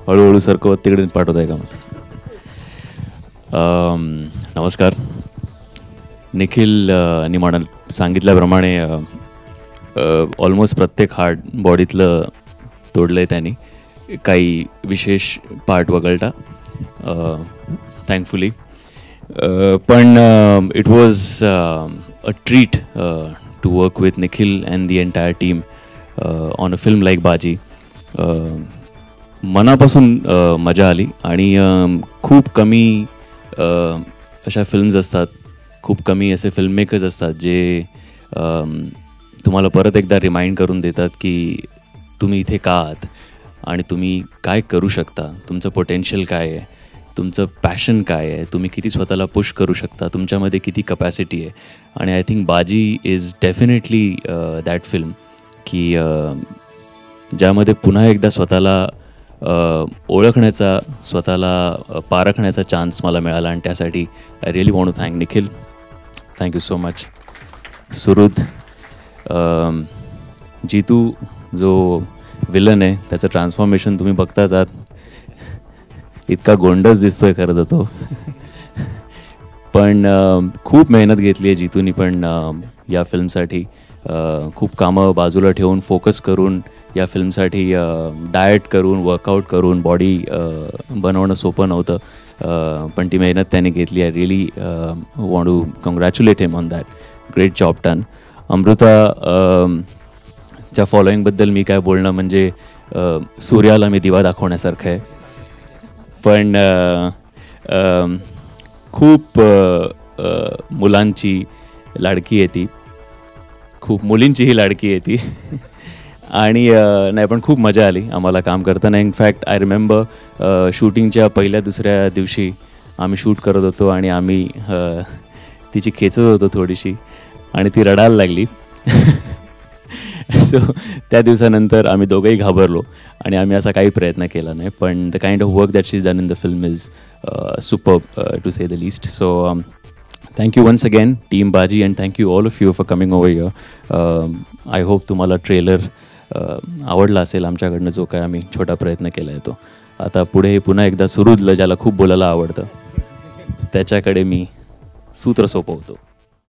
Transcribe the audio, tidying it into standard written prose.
हळूहळू सरकवत तिकडे पाठवत आहे का? नमस्कार. निखिल नि सांगितल्याप्रमाणे ऑलमोस्ट प्रत्येक हार्ट बॉडीतलं तोडलं आहे त्यांनी, काही विशेष पार्ट वगळता थँकफुली. पण it was a treat to work with Nikhil and the entire team on a film like Baji. मनापासून मजा आली आणि खूप कमी अशा फिल्म्स असतात, खूप कमी असे फिल्ममेकर्स असतात जे तुम्हाला परत एकदा रिमाइंड करून देतात की तुम्ही इथे का आहात आणि तुम्ही काय करू शकता, तुमचं पोटेन्शियल काय आहे, तुमचं पॅशन काय आहे, तुम्ही किती स्वतःला पुश करू शकता, तुमच्यामध्ये किती कपॅसिटी आहे. आणि I think Baji is definitely that film की ज्यामध्ये पुन्हा एकदा स्वतःला ओळखण्याचा, स्वतःला पारखण्याचा चान्स मला मिळाला. आणि त्यासाठी I really want to thank Nikhil. Thank you so much. Suhrud, Jitu जो विलन आहे त्याचं ट्रान्सफॉर्मेशन तुम्ही बघताच आहात. इतका गोंडस दिसतोय खरं तर तो. पण खूप मेहनत घेतली आहे जीतूनी पण या फिल्मसाठी. खूप कामं बाजूला ठेवून फोकस करून या फिल्मसाठी डाएट करून, वर्कआउट करून बॉडी बनवणं सोपं नव्हतं. पण ती मेहनत त्याने घेतली आहे. Really want to congratulate him on that. Great job done. Amruta च्या फॉलोईंगबद्दल मी काय बोलणं, म्हणजे सूर्याला मी दिवा दाखवण्यासारखं आहे. पण खूप मुलांची लाडकी आहे ती, खूप मुलींचीही लाडकी आहे ती. आणि नाही पण खूप मजा आली आम्हाला काम करताना. इनफॅक्ट आय रिमेंबर शूटिंगच्या पहिल्या दुसऱ्या दिवशी आम्ही शूट करत होतो आणि आम्ही तिची खेचत होतो थोडीशी आणि ती रडायला लागली. सो त्या दिवसानंतर आम्ही दोघंही घाबरलो आणि आम्ही असा काही प्रयत्न केला नाही. पण the kind of work that she is done in the film is superb to say the least. So thank you once again team Baji and thank you all of you for coming over here. I hope तुम्हाला trailer आवडला असेल आमच्याकडनं जो काय आम्ही छोटा प्रयत्न केला आहे तो. आता पुढे पुन्हा एकदा सुहृदला, ज्याला खूप बोलायला आवडतं, त्याच्याकडे मी सूत्र सोपवतो.